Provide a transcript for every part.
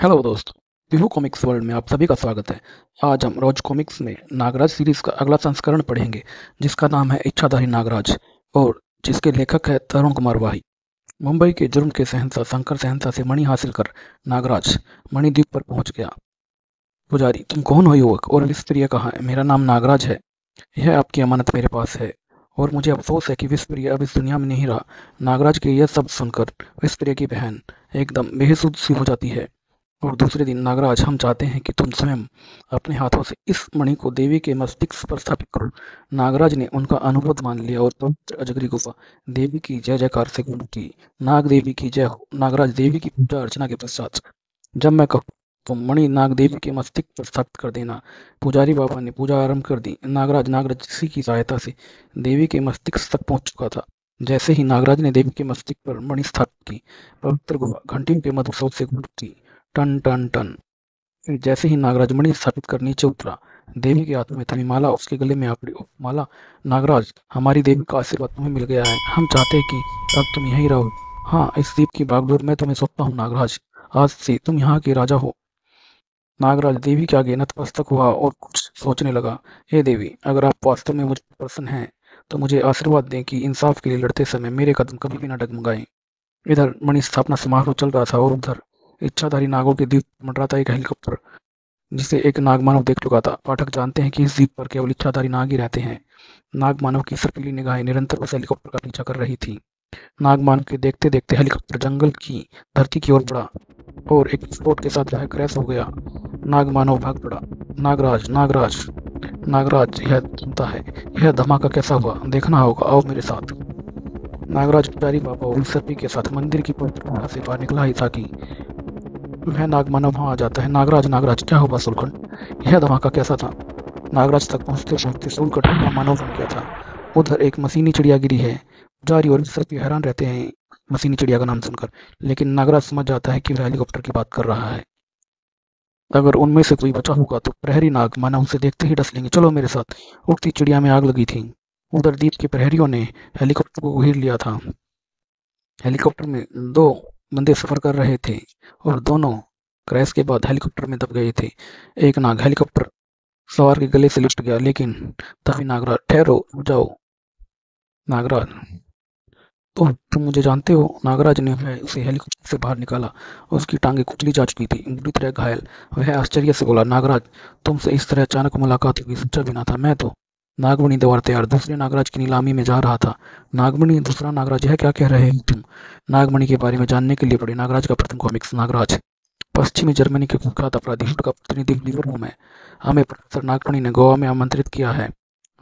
Hello दोस्त। Vivo comics world में आप सभी का स्वागत है। आज हम रोज कॉमिक्स में नागराज सीरीज का अगला संस्करण पढ़ेंगे, जिसका नाम है इच्छाधारी नागराज और जिसके लेखक है तरुण कुमार वाही। मुंबई के जुर्म के शहंशाह शंकर शहंशाह से मणि हासिल कर नागराज मणिद्वीप पर पहुंच गया। पुजारी, तुम कौन हो युवक, और विस्प्रिय कहाँ है? मेरा नाम नागराज है। यह आपकी अमानत मेरे पास है और मुझे अफसोस है कि विस्प्रिय अब इस दुनिया में नहीं रहा। नागराज के यह शब्द सुनकर विस्प्रिय की बहन एकदम बेहिसूद सी हो जाती है। और दूसरे दिन, नागराज, हम चाहते हैं कि तुम स्वयं अपने हाथों से इस मणि को देवी के मस्तिष्क पर स्थापित करो। नागराज ने उनका अनुरोध मान लिया और पवित्र अजगरी गुफा देवी की जय जयकार से गूंजी। नाग देवी की जय हो। नागराज देवी की पूजा अर्चना के पश्चात जब मैं कहूँ तो मणि नाग देवी के मस्तिष्क पर स्थापित कर देना। पुजारी बाबा ने पूजा आरंभ कर दी। नागराज जी की सहायता से देवी के मस्तिष्क तक पहुंच चुका था। जैसे ही नागराज ने देवी के मस्तिष्क पर मणि स्थापित की, पवित्र गुफा घंटियों के मधुर शब्द से गूंजती। Ton ton ton. फिर जैसे ही नागराज मणि स्थापित कर नीचे उतरा, देवी के हाथ में थमी माला उसके गले में आ पड़ी। "उफ, माला! नागराज, हमारी देवी का आशीर्वाद तुम्हें मिल गया है। हम चाहते हैं कि अब तुम यहीं रहो। हाँ, इस द्वीप की बागडोर मैं तुम्हें सौंपता हूँ नागराज। आज से तुम यहाँ के राजा हो।" नागराज देवी के आगे नतमस्तक हुआ और कुछ सोचने लगा। "हे देवी, अगर आप वास्तव में मुझ पर प्रसन्न हैं तो मुझे आशीर्वाद दें कि इंसाफ के लिए लड़ते समय मेरे कदम कभी भी न डगमगाएं।" इधर मणि स्थापना समारोह चल रहा था और उधर इच्छाधारी नागों के द्वीप पर मंडराता एक हेलीकॉप्टर, जिसे एक नागमानव देख चुका था। पाठक जानते हैं कि इस द्वीप पर केवल इच्छाधारी नाग ही रहते हैं। नागमानव की सर्पीली निगाहें निरंतर उस हेलीकॉप्टर का पीछा कर रही थी। नागमानव के देखते देखते हेलीकॉप्टर जंगल की धरती की ओर बढ़ा और एक विस्फोट के साथ वह क्रैश हो गया। नागमानव भाग पड़ा। "नागराज, नागराज, नागराज, यह सुनता है। यह धमाका कैसा हुआ, देखना होगा। आओ मेरे साथ।" नागराज पुजारी बाबा और सर्पी के साथ मंदिर की पवित्र गुफा से बाहर निकला ही था कि वह नागमानव वहां आ जाता है। "नागराज, नागराज, क्या हुआ सुलखंड? यह धमाका कैसा था?" नागराज तक पहुंचते पहुंचते सूलकट पूरा मानव बन गया था। उधर एक मशीनी चिड़िया गिरी है। पुजारी और सर्पी हैरान रहते हैं मशीनी चिड़िया का नाम सुनकर, लेकिन नागराज समझ जाता है कि वह हेलीकॉप्टर की बात कर रहा है। अगर उनमें से कोई बचा होगा तो प्रहरी नाग मानव उसे देखते ही डस लेंगे। "चलो मेरे साथ।" उड़ती चिड़िया में आग लगी थी। उधर द्वीप के प्रहरियों ने हेलीकॉप्टर को घेर लिया था। हेलीकॉप्टर में दो बंदे सफर कर रहे थे और दोनों क्रैश के बाद हेलीकॉप्टर में दब गए थे। एक नाग हेलीकॉप्टर सवार के गले से लिपट गया, लेकिन तभी नागराज, "ठहरो, रुक जाओ नागराज। ओह, तुम मुझे जानते हो?" नागराज ने वह उसे हेलीकॉप्टर से बाहर निकाला। उसकी टांगें कुचली जा चुकी थी, बुरी तरह घायल। वह आश्चर्य से बोला, "नागराज, तुमसे इस तरह अचानक मुलाकात हुई, सच्चा भी ना था। मैं तो नागमणि द्वार तैयार दूसरे नागराज की नीलामी में जा रहा था।" "नागमणि, दूसरा नागराज? यह क्या कह रहे हो तुम?" नागमणि के बारे में जानने के लिए पढ़े नागराज का प्रथम कॉमिक्स नागराज। पश्चिमी जर्मनी के कुख्यात अपराधी हुड का प्रतिनिधि लीवर हूँ मैं। हमें प्रोफेसर नागमणि ने गोवा में आमंत्रित किया है।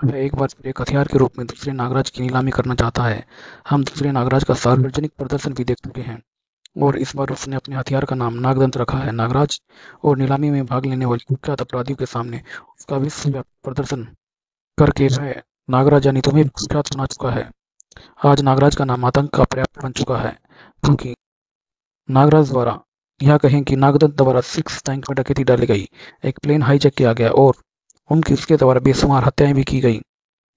वह एक बार फिर एक हथियार के रूप में दूसरे नागराज की नीलामी करना चाहता है। हम दूसरे नागराज का सार्वजनिक प्रदर्शन भी देख चुके हैं और इस बार उसने अपने हथियार का नाम नागदंत रखा है। नागराज और नीलामी में भाग लेने वाले कुख्यात अपराधियों के सामने उसका विश्वव्यापी प्रदर्शन करके वह नागराज यानी तुम्हें भी कुख्यात बना चुका है। आज नागराज का नाम आतंक का पर्याप्त बन चुका है, क्योंकि नागराज द्वारा, यह कहें कि नागदत्त द्वारा सिक्स टैंक में डकैती डाली गई, एक प्लेन हाईजैक किया गया और उसके द्वारा बेशुमार हत्याएं भी की गई।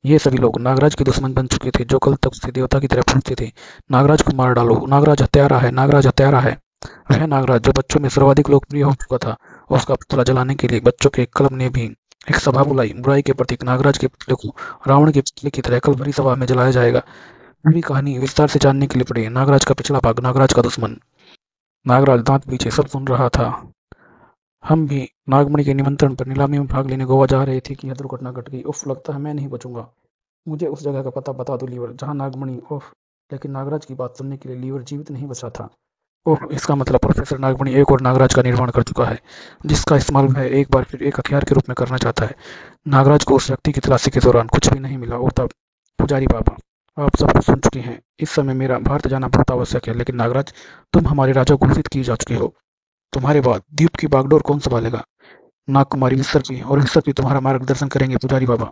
ये सभी लोग नागराज के दुश्मन बन चुके थे, जो कल तक उसे देवता की तरह पूजते थे। "नागराज को मार डालो, नागराज हत्यारा है, नागराज हत्यारा है।" वह नागराज जो बच्चों में सर्वाधिक लोकप्रिय हो चुका था, उसका पुतला जलाने के लिए बच्चों के एक क्लब ने भी एक सभा बुलाई। बुराई के प्रतीक नागराज के पुतले को रावण के पुतले की तरह कल भरी सभा में जलाया जाएगा। पूरी कहानी विस्तार से जानने के लिए पढ़िए नागराज का पिछला भाग, नागराज का दुश्मन। नागराज दांत पीछे सब सुन रहा था। हम भी नागमणि के निमंत्रण पर नीलामी में भाग लेने गोवा जा रहे थे कि यह दुर्घटना घट गई। उफ, लगता है मैं नहीं बचूंगा। मुझे उस जगह का पता बता दो लीवर, जहाँ नागमणि। ओह, लेकिन नागराज की बात सुनने के लिए लीवर जीवित नहीं बचा था। ओह, इसका मतलब प्रोफेसर नागमणि एक और नागराज का निर्माण कर चुका है, जिसका इस्तेमाल वह एक बार फिर एक हथियार के रूप में करना चाहता है। नागराज को उस व्यक्ति की तलाशी के दौरान कुछ भी नहीं मिला और तब, पुजारी बाबा, आप सब कुछ सुन चुके हैं। इस समय मेरा भारत जाना बहुत आवश्यक है, लेकिन नागराज, तुम हमारे राजा घोषित किए जा चुके हो। तुम्हारे बाद द्वीप की बागडोर कौन संभालेगा? नागकुमारी विसर्पी और विसर्पी तुम्हारा मार्गदर्शन करेंगे पुजारी बाबा।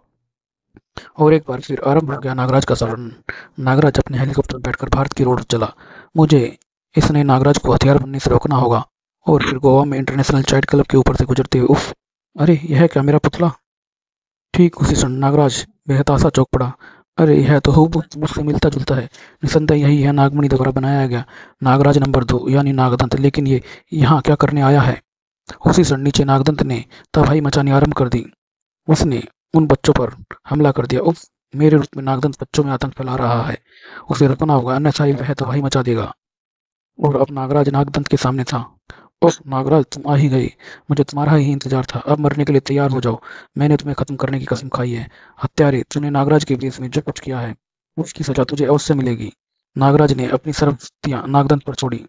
और एक बार फिर आरंभ हो गया नागराज का सफर। नागराज अपने हेलीकॉप्टर में बैठकर भारत की रोड पर चला। मुझे इस नए नागराज को हथियार बनने से रोकना होगा। और फिर गोवा में इंटरनेशनल चाइल्ड क्लब के ऊपर से गुजरते हुए, उफ, अरे यह क्या, मेरा पुतला! ठीक उसी क्षण नागराज बेहताशा चौंक पड़ा। अरे यह तो हूबहू मुझसे मिलता जुलता है। निसंदेह यही है नागमणि द्वारा बनाया गया नागराज नंबर 2 यानी नागदंत। लेकिन ये यहाँ क्या करने आया है? उसी क्षण नीचे नागदंत ने तबाही मचानी आरंभ कर दी। उसने उन बच्चों पर हमला कर दिया। उफ! मेरे रूप में नागदंत बच्चों में आतंक फैला रहा है। उसे रुकना होगा, अन्यथा वह तबाही मचा देगा। और अब नागराज नागदंत के सामने था। ओह नागराज, तुम आ ही गए। मुझे तुम्हारा ही इंतजार था। अब मरने के लिए तैयार हो जाओ। मैंने तुम्हें खत्म करने की कसम खाई है। हत्यारे, तूने नागराज के वेश में जो कुछ किया है उसकी सजा तुझे अवश्य मिलेगी। नागराज ने अपनी सर्व शक्तियां नागदंत पर छोड़ी।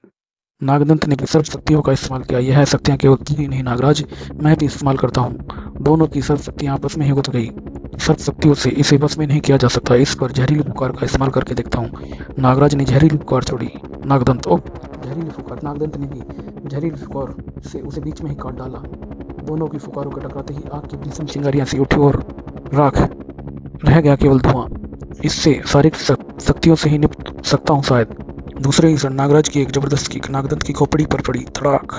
नागदंत ने भी सर्व शक्तियों का इस्तेमाल किया। यह शक्तियां केवल तुझी नहीं नागराज, मैं भी इस्तेमाल करता हूँ। दोनों की सर्व शक्तियां आपस में ही गुथ गई। सर्व शक्तियों से इसे बस में नहीं किया जा सकता। इस पर जहरीली पुकार का इस्तेमाल करके देखता हूँ। नागराज ने जहरीली पुकार छोड़ी। नागदंत, ओ जहरीली पुकार! नागदंत ने भी जहरीली पुकार से उसे बीच में ही काट डाला। दोनों की पुकारों के टकराते ही आग की भीषण चिंगारियां सी उठी और राख रह गया केवल धुआं। इससे शारीरिक शक्तियों से ही निपट सकता हूँ शायद। दूसरे ही क्षण नागराज की एक जबरदस्त किक नागदंत की खोपड़ी पर पड़ी। धड़ाक!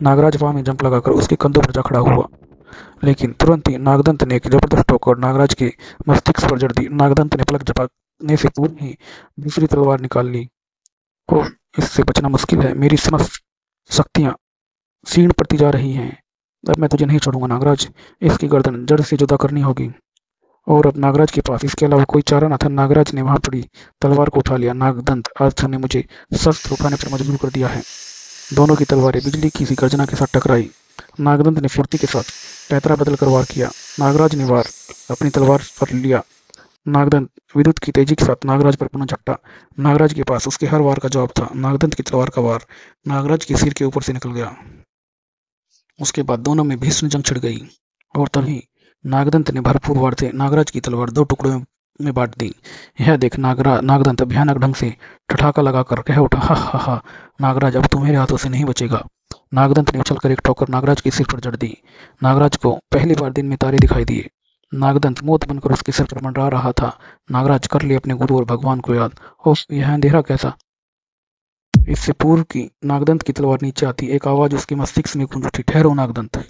नागराज वहां में जंप लगाकर उसके कंधों पर जा खड़ा हुआ। लेकिन तुरंत ही नागदंत ने एक जबरदस्त ठोकर नागराज के मस्तिष्क पर जड़ दी। नागदंत ने पलक झपकने से पूर्व ही दूसरी तलवार निकाल ली। ओह! इससे बचना मुश्किल है। मेरी समस्त शक्तियां क्षीण पड़ती जा रही हैं। अब मैं तुझे नहीं छोड़ूंगा नागराज। इसकी गर्दन जड़ से जुदा करनी होगी। और अब नागराज के पास इसके अलावा कोई चारा न था। नागराज ने वहां पड़ी तलवार को उठा लिया। नागदंत, आज तूने मुझे शस्त्र उठाने पर मजबूर कर दिया है। दोनों की तलवारें बिजली की सी गर्जना के साथ टकराई। नागदंत ने फुर्ती के साथ पैतरा बदलकर वार किया। नागराज ने वार अपनी तलवार पर लिया। नागदंत विद्युत की तेजी के साथ नागराज पर पुनः झपटा। नागराज के पास उसके हर वार का जवाब था। नागदंत की तलवार का वार नागराज के सिर के ऊपर से निकल गया। उसके बाद दोनों में भीषण जंग छिड़ गई। और तभी नागदंत ने भरपूर वार से नागराज की तलवार दो टुकड़ों में बांट दी। यह देख नागदंत भयानक ढंग से ठठाका लगाकर कह उठा, हा हा हा! नागराज, अब तू मेरे हाथों से नहीं बचेगा। नागदंत ने उछलकर एक ठोकर नागराज के सिर पर जड़ दी। नागराज को पहली बार दिन में तारे दिखाई दिए। नागदंत मौत बनकर उसके सिर पर मंडरा रहा था। नागराज, कर ले अपने गुरु और भगवान को याद। ओह यह अंधेरा कैसा! इससे पूर्व की नागदंत की तलवार नीचे आती एक आवाज उसके मस्तिष्क में गूंज उठी, ठहरो नागदंत।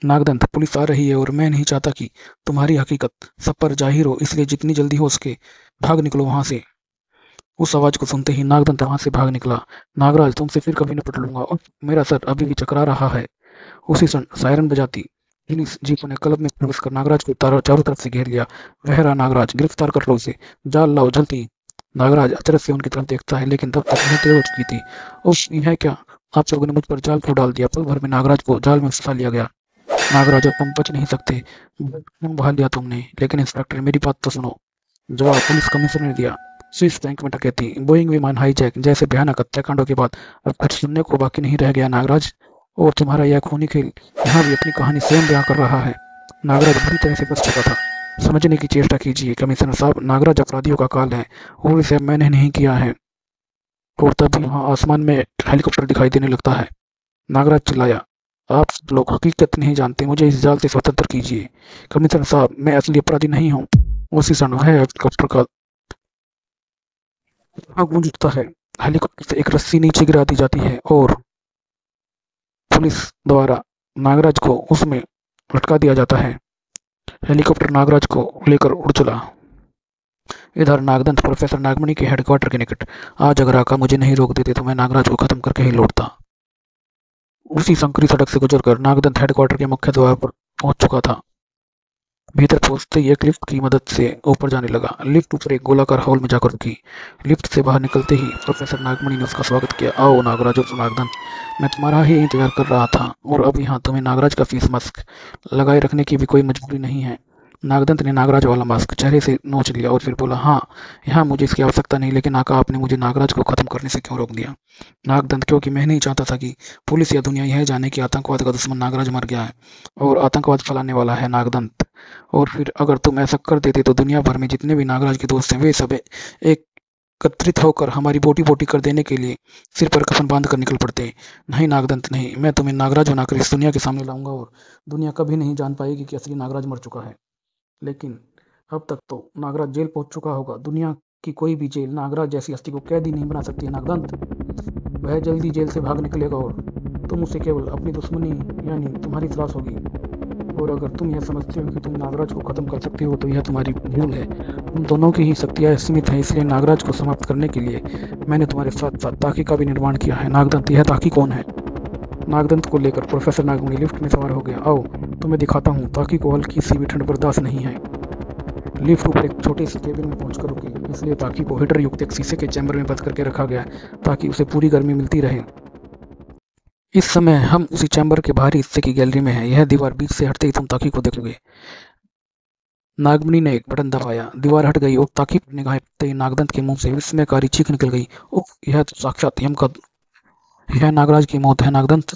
नागदंत, पुलिस आ रही है और मैं नहीं चाहता कि तुम्हारी हकीकत सब पर जाहिर हो, इसलिए जितनी जल्दी हो सके भाग निकलो वहां से। उस आवाज को सुनते ही नागदंत वहां से भाग निकला। नागराज, तुमसे फिर कभी निपट लूंगा और मेरा सर अभी भी चकरा रहा है। उसी क्षण सायरन बजाती पुलिस जीप ने क्लब में प्रवेश कर नागराज को चारों तरफ से घेर लिया। वह रहा नागराज, गिरफ्तार कर लो उसे, जाल लाओ जल्दी। नागराज अचरज से उनकी तरफ देखता है, लेकिन तब तक वह देर हो चुकी थी। उफ, यह क्या! आप लोगों ने मुझ पर जाल क्यों डाल दिया? पल भर में नागराज को जाल में फंसा लिया गया। नागराज, अब तुम बच नहीं सकते। खून बहा लिया तुमने। लेकिन इंस्पेक्टर, मेरी बात तो सुनो। जवाब पुलिस कमिश्नर ने दिया। स्विस बैंक में डकैती, बोइंग विमान हाईजैक जैसे भयानक हत्याकांडों के बाद अब कुछ सुनने को बाकी नहीं रह गया नागराज। और तुम्हारा यह खूनी खेल यहाँ भी अपनी कहानी स्वयं बयां कर रहा है। नागराज बुरी तरह से बच चुका था। समझने की चेष्टा कीजिए कमिश्नर साहब, नागराज अपराधियों का काल है और इसे अब मैंने नहीं किया है। और तभी वहां आसमान में हेलीकॉप्टर दिखाई देने लगता है। नागराज चिल्लाया, आप सब लोग हकीकत नहीं जानते, मुझे इस जाल से स्वतंत्र कीजिए। कमिश्नर साहब, मैं असली अपराधी नहीं हूँ। उसी क्षण वह हेलीकॉप्टर का धुआं गूंज उठता है। हेलीकॉप्टर से एक रस्सी नीचे गिरा दी जाती है और पुलिस द्वारा नागराज को उसमें लटका दिया जाता है। हेलीकॉप्टर नागराज को लेकर उड़ चला। इधर नागदंत प्रोफेसर नागमणि के हेडक्वार्टर के निकट। आज अगर आका मुझे नहीं रोक देते तो मैं नागराज को खत्म करके ही लौटता। उसी संकरी सड़क से गुजरकर नागदंत हेडक्वार्टर के मुख्य द्वार पर पहुंच चुका था। भीतर पहुंचते ही एक लिफ्ट की मदद से ऊपर जाने लगा। लिफ्ट ऊपर एक गोलाकार हॉल में जाकर रुकी। लिफ्ट से बाहर निकलते ही प्रोफेसर नागमणि ने उसका स्वागत किया। आओ नागराज और नागदंत, मैं तुम्हारा ही इंतजार कर रहा था। और अब यहाँ तुम्हें नागराज का फीस मास्क लगाए रखने की भी कोई मजबूरी नहीं है। नागदंत ने नागराज वाला मास्क चेहरे से नोच लिया और फिर बोला, हाँ, यहाँ मुझे इसकी आवश्यकता नहीं, लेकिन आका आपने मुझे नागराज को खत्म करने से क्यों रोक दिया? नागदंत, क्योंकि मैं नहीं चाहता था कि पुलिस या दुनिया यह जाने कि आतंकवाद का दुश्मन नागराज मर गया है और आतंकवाद फैलाने वाला है नागदंत। और फिर अगर तुम ऐसा कर देते तो दुनिया भर में जितने भी नागराज के दोस्त हैं वे सब एकत्रित होकर हमारी बोटी बोटी कर देने के लिए सिर पर कफन बांध कर निकल पड़ते। नहीं नागदंत नहीं, मैं तुम्हें नागराज बनाकर इस दुनिया के सामने लाऊंगा और दुनिया कभी नहीं जान पाएगी कि असली नागराज मर चुका है। लेकिन अब तक तो नागराज जेल पहुंच चुका होगा। दुनिया की कोई भी जेल नागराज जैसी हस्ती को कैदी नहीं बना सकती नागदंत। वह जल्दी जेल से भाग निकलेगा और तुम उसे केवल अपनी दुश्मनी यानी तुम्हारी तलाश होगी। और अगर तुम यह समझते हो कि तुम नागराज को खत्म कर सकते हो तो यह तुम्हारी भूल है। तुम दोनों की ही शक्तियाँ सीमित हैं, इसलिए नागराज को समाप्त करने के लिए मैंने तुम्हारे साथ साथ ताकि का भी निर्माण किया है। नागदंत, यह ताकि कौन है? नागदंत को लेकर प्रोफेसर नागमणि लिफ्ट में सवार हो गया। आओ तुम्हें दिखाता हूँ। ताकि को हल्की सी भी ठंड बर्दाश्त नहीं है। लिफ्ट ऊपर एक छोटे से केबिन में पहुंचकर रुकी, इसलिए ताकि को हीटर युक्त एक शीशे के चैम्बर में बंद करके रखा गया ताकि उसे पूरी गर्मी मिलती रहे। इस समय हम उसी चैम्बर के बाहरी हिस्से की गैलरी में हैं। यह दीवार बीच से हटते ही तुम ताकि को देखोगे। नागमणि ने एक बटन दबाया, दीवार हट गई और ताकि की निगाहें पड़ते ही नागदंत के मुंह से विस्मयकारी चीख निकल गई। उफ, यह तो साक्षात यम का, यह नागराज की मौत है। नागदंत,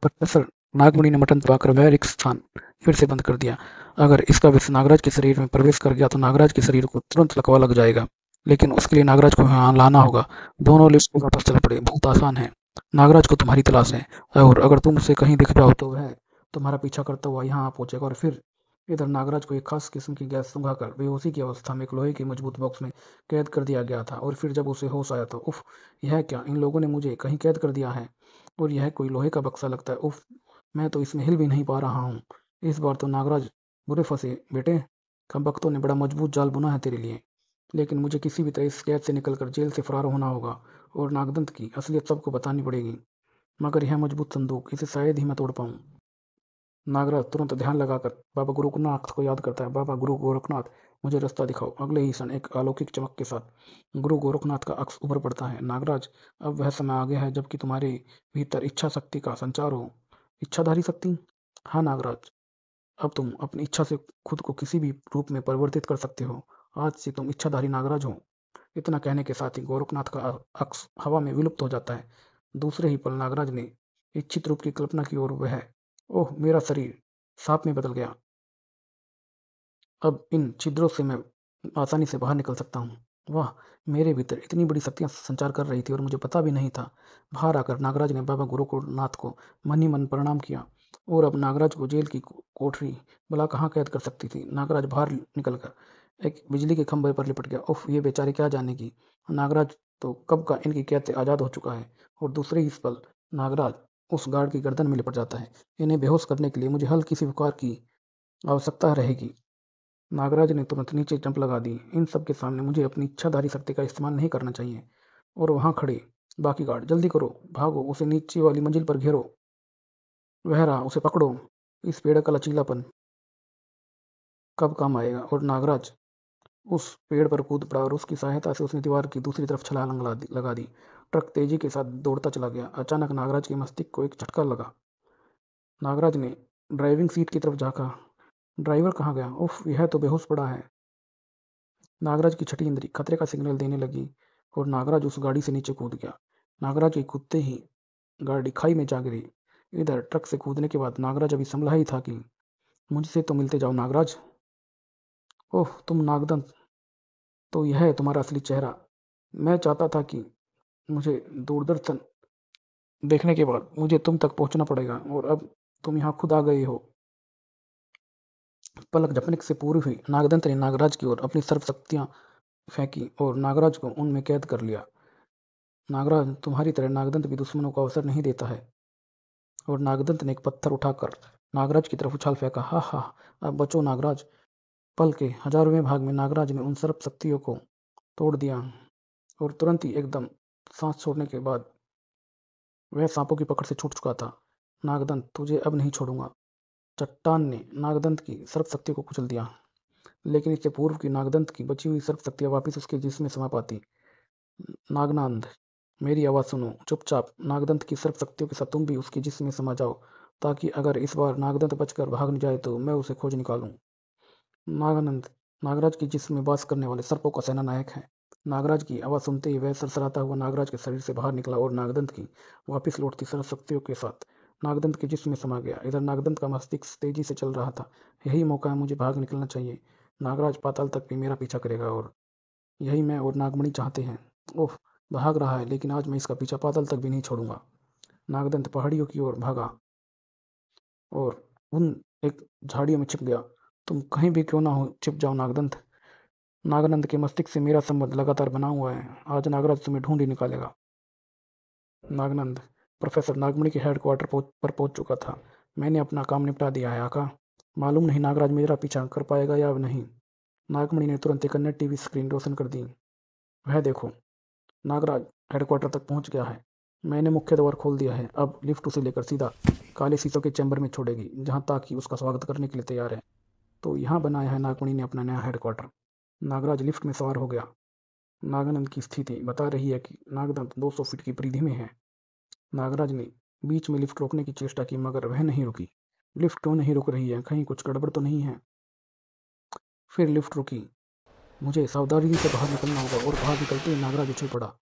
प्रोफेसर नागमणि ने बटन दबाकर वह रिक्त स्थान फिर से बंद कर दिया। अगर इसका विष नागराज के शरीर में प्रवेश कर गया तो नागराज के शरीर को तुरंत लकवा लग जाएगा, लेकिन उसके लिए नागराज को यहाँ लाना होगा। दोनों लिफ्ट में वापस चल पड़े। बहुत आसान है। नागराज को तुम्हारी तलाश है, और अगर तुम उसे कहीं दिख जाओ तो वह तुम्हारा पीछा करता हुआ यहाँ आ पहुंचेगा। और फिर इधर नागराज को एक खास किस्म की गैस सुंघाकर बेहोशी की अवस्था में एक लोहे के मजबूत बॉक्स में कैद कर दिया गया था। और फिर जब उसे होश आया तो उफ, यह क्या, इन लोगों ने मुझे कहीं कैद कर दिया है। और यह कोई लोहे का बक्सा लगता है। उफ, मैं तो इसमें हिल भी नहीं पा रहा हूँ। इस बार तो नागराज बुरे फंसे बेटे। खंबख्तों ने बड़ा मजबूत जाल बुना है तेरे लिए, लेकिन मुझे किसी भी तरह इस कैद से निकलकर जेल से फरार होना होगा और नागदंत की असलियत सबको बतानी पड़ेगी। मगर यह मजबूत संदूक, इसे शायद ही मैं तोड़ पाऊँ। नागराज तुरंत ध्यान लगाकर बाबा गोरखनाथ को याद करता है। बाबा गुरु गोरखनाथ, मुझे रास्ता दिखाओ। अगले ही क्षण एक अलौकिक चमक के साथ गुरु गोरखनाथ का अक्स उभर पड़ता है। नागराज, अब वह समय आ गया है जबकि तुम्हारे भीतर इच्छा शक्ति का संचार हो। इच्छाधारी शक्ति? हाँ नागराज, अब तुम अपनी इच्छा से खुद को किसी भी रूप में परिवर्तित कर सकते हो। आज से तुम इच्छाधारी नागराज हो। इतना कहने के साथ ही गोरखनाथ का अक्स हवा में विलुप्त हो जाता है। दूसरे ही पल नागराज ने इच्छित रूप की कल्पना की और वह, ओह, मेरा शरीर सांप में बदल गया। अब इन छिद्रों से मैं आसानी से बाहर निकल सकता हूँ। वाह, मेरे भीतर इतनी बड़ी शक्तियाँ संचार कर रही थी और मुझे पता भी नहीं था। बाहर आकर नागराज ने बाबा गोरखनाथ को मन ही मन प्रणाम किया। और अब नागराज को जेल की कोठरी भला कहाँ कैद कर सकती थी। नागराज बाहर निकलकर एक बिजली के खंभे पर लिपट गया। उफ, ये बेचारे क्या जानेगी। नागराज तो कब का इनकी कैद से आज़ाद हो चुका है। और दूसरे ही इस पल नागराज उस गार्ड की गर्दन में लिपट जाता है। इन्हें बेहोश करने के लिए मुझे हल्की सी पुकार की आवश्यकता रहेगी। नागराज ने तुरंत नीचे जंप लगा दी। इन सब के सामने मुझे अपनी इच्छाधारी शक्ति का इस्तेमाल नहीं करना चाहिए। और वहां खड़े बाकी गार्ड, जल्दी करो, भागो, उसे नीचे वाली मंजिल पर घेरो। वह रहा, उसे पकड़ो। इस पेड़ का लचीलापन कब काम आएगा। और नागराज उस पेड़ पर कूद पड़ा और उसकी सहायता से उसने दीवार की दूसरी तरफ छलांग लगा दी। ट्रक तेजी के साथ दौड़ता चला गया। अचानक नागराज के मस्तिष्क को एक झटका लगा। नागराज ने ड्राइविंग सीट की तरफ झांका। ड्राइवर कहाँ गया? उफ, यह तो बेहोश पड़ा है। नागराज की छठी इंद्री खतरे का सिग्नल देने लगी और नागराज उस गाड़ी से नीचे कूद गया। नागराज के कूदते ही गाड़ी खाई में जा गिरी। इधर ट्रक से कूदने के बाद नागराज अभी संभला ही था कि, मुझसे तो मिलते जाओ नागराज। ओह, तुम नागदंत, तो यह है तुम्हारा असली चेहरा। मैं चाहता था कि मुझे दूरदर्शन देखने के बाद मुझे तुम तक पहुंचना पड़ेगा, और अब तुम यहाँ खुद आ गए हो। पलक झपकने से पूरी हुई नागदंत ने नागराज की ओर अपनी सर्व शक्तियां फेंकी और नागराज को उनमें कैद कर लिया। नागराज, तुम्हारी तरह नागदंत भी दुश्मनों को अवसर नहीं देता है। और नागदंत ने एक पत्थर उठाकर नागराज की तरफ उछाल फेंका। हा हा, अब बचो नागराज। पल के 1000वें भाग में नागराज ने उन सर्प शक्तियों को तोड़ दिया और तुरंत ही एकदम सांस छोड़ने के बाद वह सांपों की पकड़ से छूट चुका था। नागदंत, तुझे अब नहीं छोड़ूंगा। चट्टान ने नागदंत की सर्प शक्ति को कुचल दिया, लेकिन इससे पूर्व की नागदंत की बची हुई सर्प शक्तियां वापिस उसके जिस्म में समा पाती। नागनांद, मेरी आवाज़ सुनो। चुपचाप नागदंत की सर्प शक्तियों के साथ तुम भी उसके जिस्म में समा जाओ, ताकि अगर इस बार नागदंत बचकर भाग जाए तो मैं उसे खोज निकालूं। नागानंद, नागराज के जिस्म में वास करने वाले सर्पों का सेनानायक है। नागराज की आवाज़ सुनते ही वह सरसराता हुआ नागराज के शरीर से बाहर निकला और नागदंत की वापिस लौटती सर्प शक्तियों के साथ नागदंत के जिस्म में समा गया। इधर नागदंत का मस्तिष्क तेजी से चल रहा था। यही मौका है, मुझे भाग निकलना चाहिए। नागराज पाताल तक भी मेरा पीछा करेगा और यही मैं और नागमणि चाहते हैं। ओह, भाग रहा है, लेकिन आज मैं इसका पीछा पाताल तक भी नहीं छोड़ूंगा। नागदंत पहाड़ियों की ओर भागा और उन एक झाड़ियों में छिप गया। तुम कहीं भी क्यों ना हो, छिप जाओ नागदंत। नागानंद के मस्तिष्क से मेरा संबंध लगातार बना हुआ है। आज नागराज तुम्हें ढूंढ ही निकालेगा। नागनंद, प्रोफेसर नागमणि के हेडक्वार्टर पर पहुंच चुका था। मैंने अपना काम निपटा दिया है आका। मालूम नहीं नागराज मेरा पीछा कर पाएगा या नहीं। नागमणि ने तुरंत एक अन्य टीवी स्क्रीन रोशन कर दी। वह देखो, नागराज हेडक्वार्टर तक पहुंच गया है। मैंने मुख्य द्वार खोल दिया है। अब लिफ्ट उसे लेकर सीधा काले शीशों के चैम्बर में छोड़ेगी, जहां ताकि उसका स्वागत करने के लिए तैयार है। तो यहाँ बनाया है नागमणि ने अपना नया हेडक्वार्टर। नागराज लिफ्ट में सवार हो गया। नागानंद की स्थिति बता रही है कि नागदंत 200 फीट की परिधि में है। नागराज ने बीच में लिफ्ट रोकने की चेष्टा की, मगर वह नहीं रुकी। लिफ्ट क्यों नहीं रुक रही है? कहीं कुछ गड़बड़ तो नहीं है? फिर लिफ्ट रुकी। मुझे सावधानी से बाहर निकलना होगा, और बाहर निकलते ही नागराज उछल पड़ा।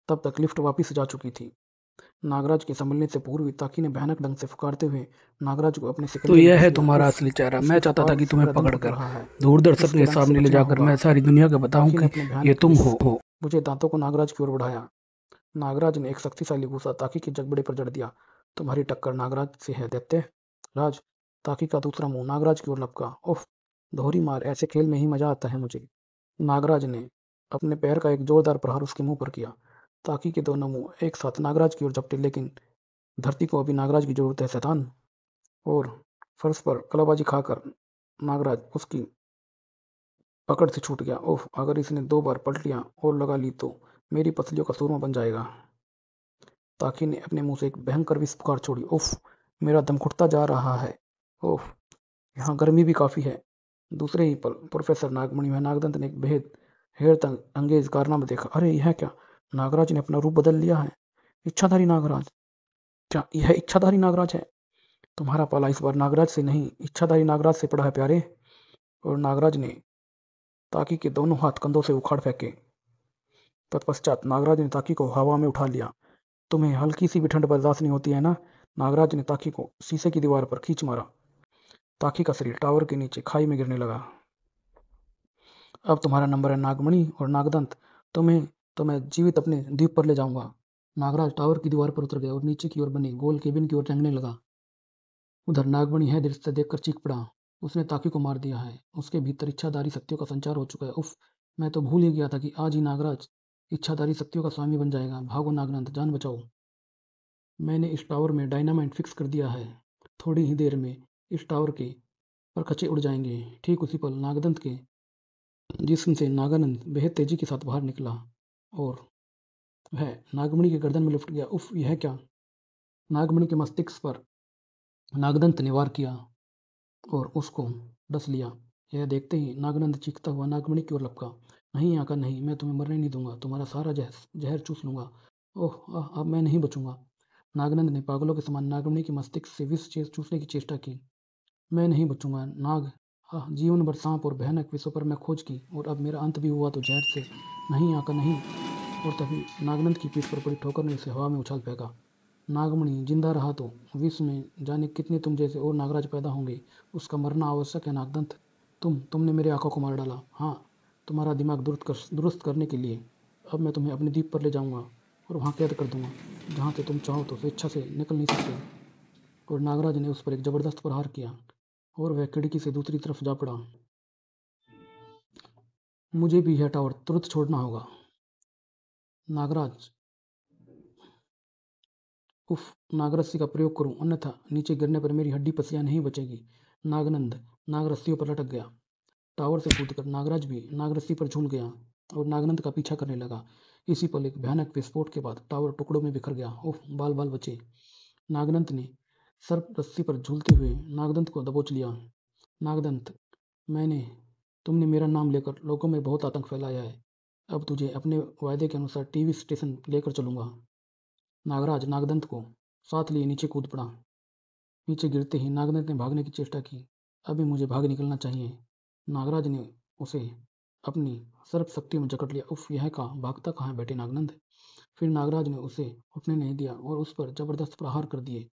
तब तक लिफ्ट वापस जा चुकी थी। नागराज के संभलने से पूर्व ताकि ने भयानक ढंग से पुकारते हुए नागराज को अपने तो सिकंजे में यह कस है लिया। तुम्हारा उफ, असली चेहरा। मैं इसकी चाहता था पुकार कि से तुम्हें मेरा दम घुट पकड़कर रहा है। दूरदर्शन इसके के डंक से सामने ले बचना जाकर होगा। मैं सारी दुनिया को बताऊं ताकि ने कि अपने ये भयानक तुम इस हो। मुझे दांतों को नागराज की ओर बढ़ाया। नागराज ने एक शक्तिशाली घूंसा ताकि के जगबड़े पर जड़ दिया। तुम्हारी टक्कर नागराज से है दैत्य राज। ताकि का दूसरा मुंह नागराज की ओर लपका। उफ, दोहरी मार। ऐसे खेल में ही मजा आता है मुझे। नागराज ने अपने पैर का एक जोरदार प्रहार उसके मुंह पर किया। ताकि के दोनों मुंह एक साथ नागराज की ओर झपटे, लेकिन धरती को अभी नागराज की जरूरत है शैतान। और फर्श पर कलाबाजी खाकर नागराज उसकी पकड़ से छूट गया। ओह, अगर इसने 2 बार पलटियां और लगा ली तो मेरी पसलियों का सूरमा बन जाएगा। ताकि ने अपने मुंह से एक भयंकर विष पुकार छोड़ी। उफ, मेरा दम घुटता जा रहा है। ओह, यहाँ गर्मी भी काफी है। दूसरे ही पल प्रोफेसर नागमणि में नागदंत ने एक बेहद हैरत अंगेज कारनामा देखा। अरे यह क्या? नागराज ने अपना रूप बदल लिया है। इच्छाधारी नागराज। क्या यह इच्छाधारी नागराज है? तुम्हारा पाला इस बार नागराज से नहीं, इच्छाधारी नागराज से पड़ा है प्यारे। और नागराज ने ताकि के दोनों हाथ कंधों से उखाड़ फेंके। तत्पश्चात नागराज ने ताकि को हवा में उठा लिया। तुम्हें हल्की सी भी ठंड बर्दाश्त नहीं होती है ना? नागराज ने ताकि को शीशे की दीवार पर खींच मारा। ताकि का शरीर टावर के नीचे खाई में गिरने लगा। अब तुम्हारा नंबर है नागमणि और नागदंत। तुम्हें तो मैं जीवित अपने द्वीप पर ले जाऊंगा। नागराज टावर की दीवार पर उतर गया और नीचे की ओर बनी गोल केबिन की ओर टंगने लगा। उधर नागमणि है दृश्य देखकर चीख पड़ा। उसने ताकि को मार दिया है। उसके भीतर इच्छाधारी शक्तियों का संचार हो चुका है। उफ, मैं तो भूल ही गया था कि आज ही नागराज इच्छाधारी शक्तियों का स्वामी बन जाएगा। भागो नागनंद, जान बचाओ। मैंने इस टावर में डायनामाइट फिक्स कर दिया है। थोड़ी ही देर में इस टावर के परखचे उड़ जाएंगे। ठीक उसी पल नागदंत के जिस्म से नागानंद बेहद तेजी के साथ बाहर निकला और वह नागमणि के गर्दन में लिपट गया। उफ, यह क्या? नागमणि के मस्तिष्क पर नागदंत ने वार किया और उसको डस लिया। यह देखते ही नागनंद चीखता हुआ नागमणि की ओर लपका। नहीं आका नहीं, मैं तुम्हें मरने नहीं दूंगा। तुम्हारा सारा जहर चूस लूंगा। ओह, अब मैं नहीं बचूंगा। नागनंद ने पागलों के समान नागमणि के मस्तिष्क से विष चूसने की चेष्टा की। मैं नहीं बचूंगा नाग। जीवन भर सांप और भयानक विषयों पर मैं खोज की, और अब मेरा अंत भी हुआ तो जहर से। नहीं आका नहीं। और तभी नागनंद की पीठ पर पड़ी ठोकर ने उसे हवा में उछाल फेंका। नागमणि जिंदा रहा तो विश्व में जाने कितने तुम जैसे और नागराज पैदा होंगे। उसका मरना आवश्यक है नागदंत। तुमने मेरे आंखों को मार डाला। हाँ, तुम्हारा दिमाग दुरुस्त करने के लिए। अब मैं तुम्हें अपने द्वीप पर ले जाऊंगा और वहाँ कैद कर दूंगा, जहाँ से तुम चाहो तो स्वेच्छा से निकल नहीं सकते। और नागराज ने उस पर एक जबरदस्त प्रहार किया और वह खिड़की से दूसरी तरफ जा पड़ा। मुझे भी यह टावर तुरंत छोड़ना होगा। नागराज। उफ, नागरस्सी का प्रयोग करूं, अन्यथा नीचे गिरने पर मेरी हड्डी पसलियां नहीं बचेगी। नागनंद नागरस्सियों पर लटक गया। टावर से कूदकर नागराज भी नागरस्सी पर झूल गया और नागनंद का पीछा करने लगा। इसी पल एक भयानक विस्फोट के बाद टावर टुकड़ों में बिखर गया। उफ, बाल बाल बचे। नागनंद ने सर्प रस्सी पर झूलते हुए नागदंत को दबोच लिया। नागदंत, मैंने तुमने मेरा नाम लेकर लोगों में बहुत आतंक फैलाया है। अब तुझे अपने वायदे के अनुसार टीवी स्टेशन लेकर चलूंगा। नागराज नागदंत को साथ लिए नीचे कूद पड़ा। नीचे गिरते ही नागदंत ने भागने की चेष्टा की। अभी मुझे भाग निकलना चाहिए। नागराज ने उसे अपनी सर्प शक्ति में जकड़ लिया। उफ, यह कहा, भागता कहाँ है बेटे नागनंद? फिर नागराज ने उसे उठने नहीं दिया और उस पर जबरदस्त प्रहार कर दिए।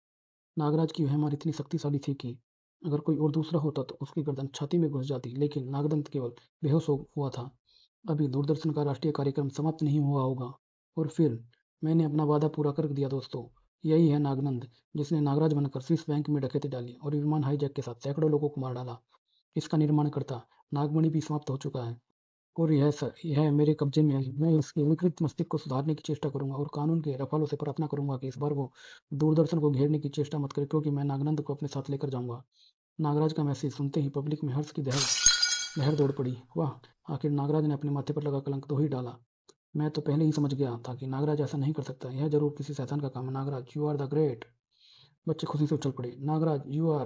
नागराज की वह मार इतनी शक्तिशाली थी कि अगर कोई और दूसरा होता तो उसकी गर्दन छाती में घुस जाती, लेकिन नागदंत केवल बेहोश हुआ था। अभी दूरदर्शन का राष्ट्रीय कार्यक्रम समाप्त नहीं हुआ होगा। और फिर मैंने अपना वादा पूरा कर दिया दोस्तों। यही है नागनंद, जिसने नागराज बनकर स्विस बैंक में डकैती डाली और विमान हाईजैक के साथ सैकड़ों लोगों को मार डाला। इसका निर्माणकर्ता नागमणि भी समाप्त हो चुका है और यह मेरे कब्जे में है। मैं इसके विकृत मस्तिष्क को सुधारने की चेष्टा करूंगा और कानून के रफालों से प्रार्थना करूंगा कि इस बार वो दूरदर्शन को घेरने की चेष्टा मत करे, क्योंकि मैं नागनंद को अपने साथ लेकर जाऊंगा। नागराज का मैसेज सुनते ही पब्लिक में हर्ष की लहर दौड़ पड़ी। वाह, आखिर नागराज ने अपने माथे पर लगा कलंक तो ही डाला। मैं तो पहले ही समझ गया था कि नागराज ऐसा नहीं कर सकता। यह जरूर किसी शैतान का काम है। Nagraj, you are the great. बच्चे खुशी से उछल पड़े। Nagraj, you are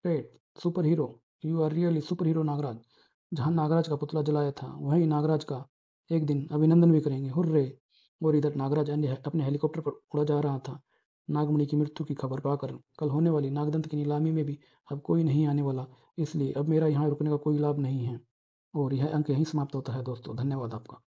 great, super hero, you are really super hero Nagraj. जहाँ नागराज का पुतला जलाया था वहीं नागराज का एक दिन अभिनंदन भी करेंगे, हुर्रे। और इधर नागराज अपने हेलीकॉप्टर पर उड़ा जा रहा था, नागमणि की मृत्यु की खबर पाकर। कल होने वाली नागदंत की नीलामी में भी अब कोई नहीं आने वाला, इसलिए अब मेरा यहाँ रुकने का कोई लाभ नहीं है। और यह अंक यहीं समाप्त होता है दोस्तों। धन्यवाद आपका।